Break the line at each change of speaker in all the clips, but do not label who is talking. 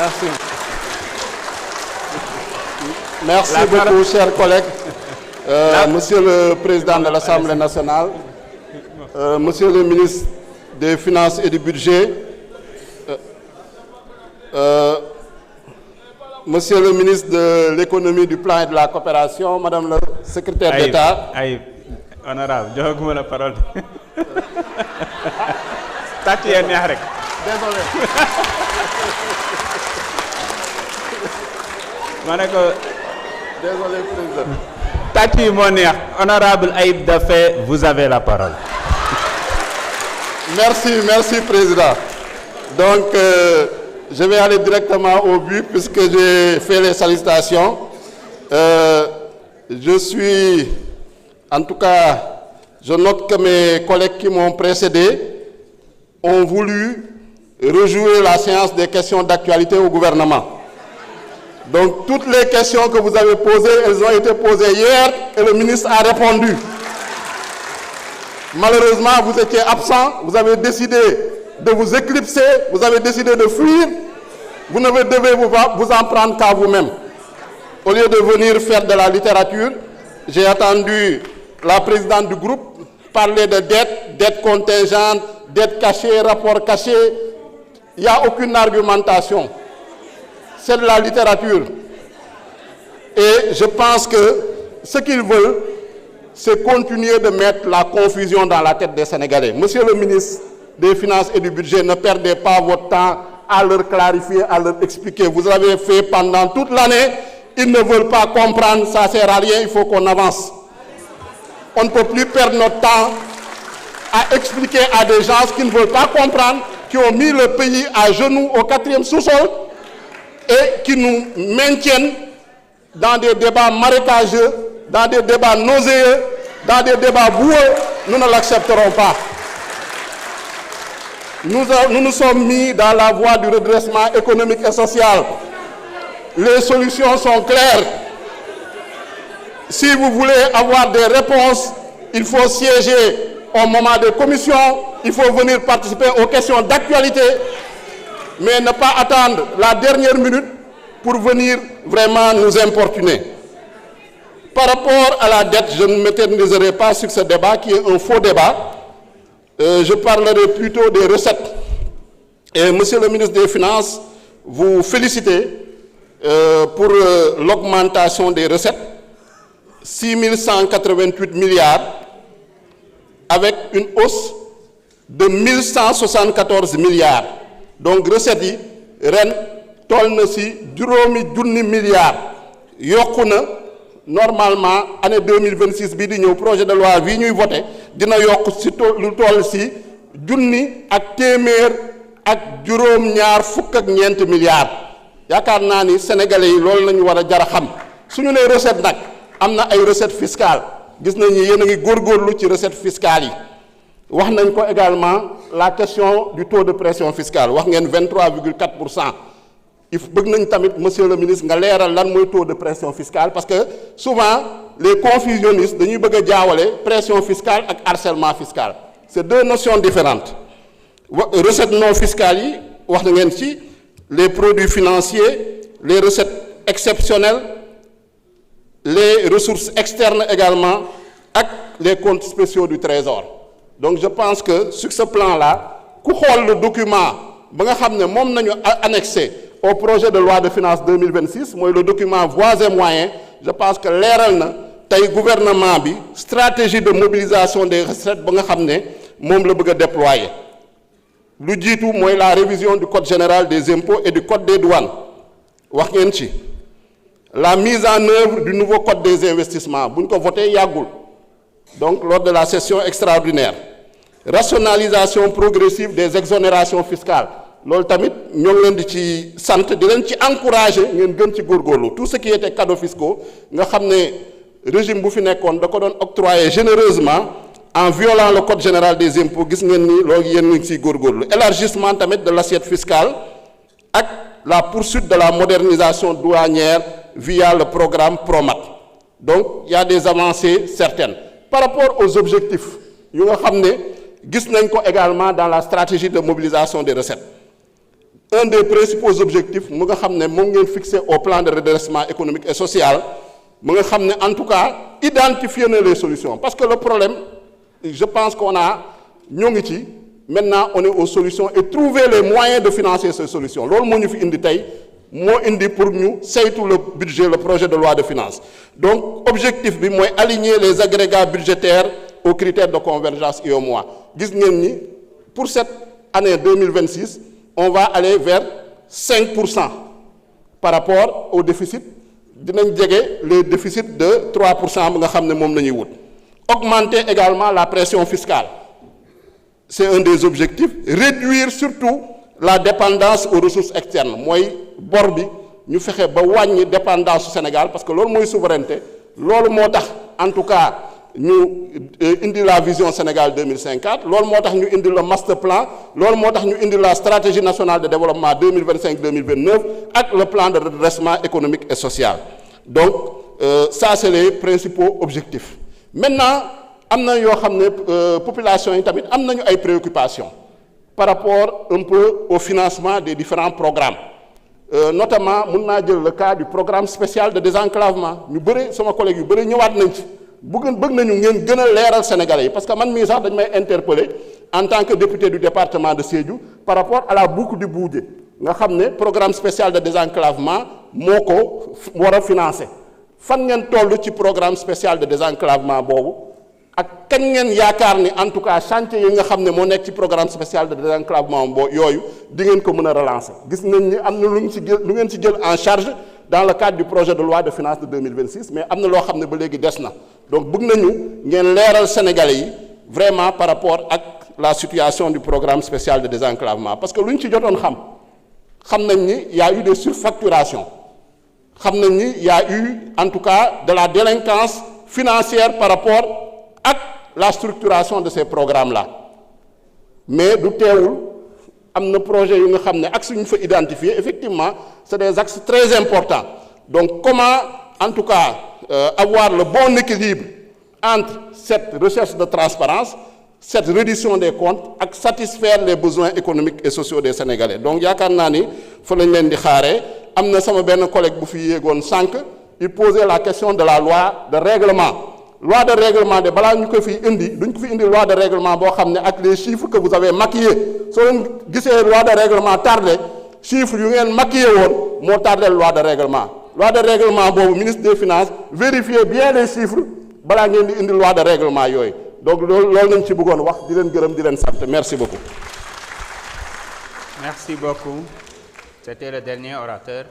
Merci. Merci beaucoup, chers collègues. Monsieur le Président de l'Assemblée nationale, Monsieur le ministre des Finances et du Budget, Monsieur le ministre de l'Économie, du Plan et de la Coopération, Madame le secrétaire d'État.
Honorable, joxaguma la parole.
Désolé. Désolé, Président.
Honorable Ayib Daffé, vous avez la parole.
Merci, Président. Donc, je vais aller directement au but puisque j'ai fait les salutations. En tout cas, je note que mes collègues qui m'ont précédé ont voulu rejouer la séance des questions d'actualité au gouvernement. Donc, toutes les questions que vous avez posées, elles ont été posées hier et le ministre a répondu. Malheureusement, vous étiez absent, vous avez décidé de vous éclipser, vous avez décidé de fuir. Vous ne devez vous en prendre qu'à vous-même. Au lieu de venir faire de la littérature, j'ai attendu la présidente du groupe parler de dettes contingentes, dettes cachées, rapports cachés. Il n'y a aucune argumentation. C'est de la littérature. Et je pense que ce qu'ils veulent, c'est continuer de mettre la confusion dans la tête des Sénégalais. Monsieur le ministre des Finances et du Budget, ne perdez pas votre temps à leur clarifier, à leur expliquer. Vous avez fait pendant toute l'année, ils ne veulent pas comprendre, ça ne sert à rien, il faut qu'on avance. On ne peut plus perdre notre temps à expliquer à des gens qui ne veulent pas comprendre, qui ont mis le pays à genoux au 4e sous-sol et qui nous maintiennent dans des débats marécageux, dans des débats nauséeux, dans des débats boueux. Nous ne l'accepterons pas. Nous nous sommes mis dans la voie du redressement économique et social. Les solutions sont claires. Si vous voulez avoir des réponses, il faut siéger au moment des commissions, il faut venir participer aux questions d'actualité, mais ne pas attendre la dernière minute pour venir vraiment nous importuner. Par rapport à la dette, je ne m'éterniserai pas sur ce débat qui est un faux débat. Je parlerai plutôt des recettes. Et Monsieur le ministre des Finances, vous félicitez pour l'augmentation des recettes, 6 188 milliards, avec une hausse de 1174 milliards. Donc, recettes yi ren toll na ci juróomi junni milliards yokku na normalement année 2026 bii di ñëw projet de loi bii ñuy voté dina yokk ci lu toll ci junni ak téeméer ak juróom-ñaar fukk ak ñeent milliards. yaakaar naa ni sénégalais yi loolu lañu war a jar a xam suñu nee recette nag am na ay recettes fiscales gis nañ ni yéen a ngi góorgóorlu ci recettes fiscales yi. wax nañ ko également la question du taux de pression fiscale wax ngeen 23,4%. il bëgg nañ tamit monsieur le ministre nga leeral lan mooy taux de pression fiscale parce que souvent les confusionnistes dañuy bëgg a jaawale pression fiscale ak harcèlement fiscal. C'est deux notions différentes. Recettes non fiscales yi wax na ngeen ci les produits financiers, les recettes exceptionnelles, les ressources externes également ak les comptes spéciaux du trésor. Donc je pense que sur ce plan-là ku xool le document ba nga xam ne moom nañu annexé au projet de loi de finances 2026 mooy le document voies et moyens, je pense que leeral na tey gouvernement bi stratégie de mobilisation des recettes ba nga xam ne moom la bëgg a déployer. lu jiitu mooy la révision du code général des impôts et du code des douanes wax ngeen ci la mise en œuvre du nouveau code des investissements bu ñu ko voté yàggul donc lors de la session extraordinaire. Rationalisation progressive des exonérations fiscales loolu tamit ñoo ngi leen di ci sant di leen ci encourager ngeen gën ci góorgóorlu tout ce qui était cadeaux fiscaux nga xam ne régime bu fi nekkoon da ko doon octroyer généreusement en violant le code général des impôts gis ngeen ni loolu yéen ngi ciy góorgóorlu. Élargissement tamit de l'assiette fiscale ak la poursuite de la modernisation douanière via le programme PROMAT. Donc il y a des avancées certaines. Par rapport aux objectifs yu nga xam ne gis nañ ko également dans la stratégie de mobilisation des recettes un des principaux objectifs mu nga xam ne moom ngeen fixé au plan de redressement économique et social mu nga xam ne en tout cas identifier na les solutions parce que le problème je pense qu'on a ñoo ngi ci maintenant on est aux solutions et trouver les moyens de financer ces solutions loolu moo ñu fi indi tey moo indi pour ñu saytu le budget le projet de loi de finances donc objectif bi mooy aligner les agrégats budgétaires aux critères de convergence UEMOA gis ngeen ni pour cette année 2026 on va aller vers 5% par rapport au déficit dinañ jege les déficits de 3% bi nga xam ne moom la ñuy wut augmenter également la pression fiscale c'est un des objectifs réduire surtout la dépendance aux ressources externes mooy bor bi ñu fexe ba wàññi dépendance su Sénégal parce que loolu mooy souveraineté loolu moo tax en tout cas ñu indi la vision Sénégal 2050 loolu moo tax ñu indi le master plan loolu moo tax ñu indi la stratégie nationale de développement 2025-2029 ak le plan de redressement économique et social donc ça c'est les principaux objectifs maintenant am na yoo xam ne population yi tamit am nañu ay préoccupations par rapport un peu au financement des différents programmes notamment mun naa jël le cas du programme spécial de désenclavement ñu bëri sama collègue yu bëri ñëwaat nañ ci bëgg nañu ngeen gën a leeral Sénégalais yi parce que man mii sax dañ may interpeller en tant que député du département de Sédhiou par rapport à la boucle du Boudjé nga xam ne programme spécial de désenclavement moo ko war a financer fan ngeen toll ci programme spécial de désenclavement boobu ak kañ ngeen yaakaar ni en tout cas chantier yi nga xam ne moo nekk ci programme spécial de désenclavement yooyu di ngeen ko mën a relancer gis nañ ni am na lu ngeen ci jël en charge dans le cadre du projet de loi de finances de 2026 mais am na loo xam ne ba léegi des na donc bëgg nañu ngeen leeral Sénégalais yi vraiment par rapport ak la situation du programme spécial de désenclavement parce que lu ñu ci jotoon xam nañ ni y a eu des surfacturations xam nañ ni y a eu en tout cas de la délinquance financière par rapport ak la structuration de ces programmes-là mais du teewul am na projet yu nga xam ne axes yu ñu fa identifier effectivement c'est des axes très importants donc comment en tout cas avoir le bon équilibre entre cette recherche de transparence cette reddition des comptes ak satisfaire les besoins économiques et sociaux des Sénégalais donc yaakaar naa ni fa lañ leen di xaaree am na sama benn collègue bu fi yéegoon sànq il posait la question de la loi de règlement loi de règlement de balaa ñu ko fi indi duñ ko fi indi loi de règlement boo xam ne ak les chiffres que vous avez maquillés soo leen gisee loi de règlement tardé chiffres yu ngeen maquillé woon moo tardé loi de règlement boobu ministre des finances vérifiez bien les chiffres balaa ngeen di indi loi de règlement yooyu donc loolu nañ ci bëggoon wax di leen gërëm di leen sant merci beaucoup.
Merci beaucoup. C'était le dernier orateur.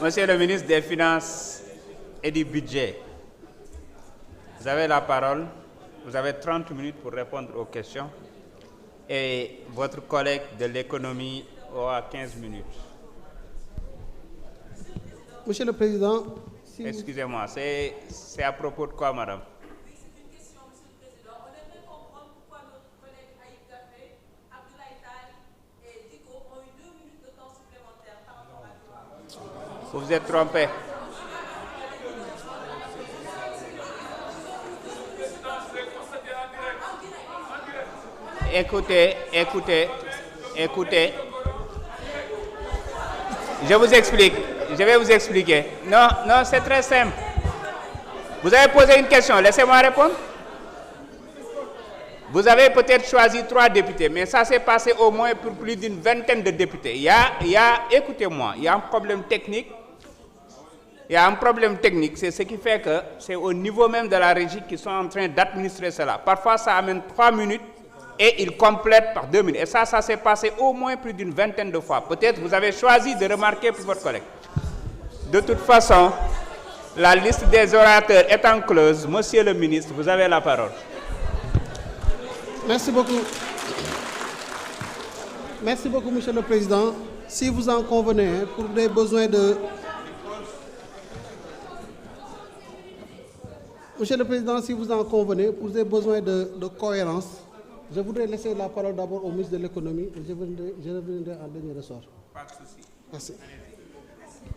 Monsieur le ministre des Finances et du Budget, vous avez la parole. Vous avez 30 minutes pour répondre aux questions. Et votre collègue de l'économie aura 15 minutes.
Monsieur le Président,
Excusez-moi, c'est à propos de quoi, madame? Vous vous êtes trompé. Écoutez. Je vais vous expliquer. Non, c'est très simple. Vous avez posé une question, laissez-moi répondre. Vous avez peut-être choisi 3 députés, mais ça s'est passé au moins pour plus d'une vingtaine de députés. Écoutez-moi, il y a un problème technique. C'est ce qui fait que c'est au niveau même de la régie qu'ils sont en train d'administrer cela. Parfois, ça amène 3 minutes et ils complètent par 2 minutes. Et ça s'est passé au moins plus d'une vingtaine de fois. Peut-être vous avez choisi de remarquer pour votre collègue. De toute façon, la liste des orateurs étant close, monsieur le ministre, vous avez la parole.
merci beaucoup. Merci beaucoup, Monsieur le Président. Si vous en convenez, pour des besoins de... Monsieur le Président, si vous en convenez, pour des besoins de cohérence, je voudrais laisser la parole d'abord au ministre de l'économie et je reviendrai en dernier ressort.
Pas de souci.
Merci.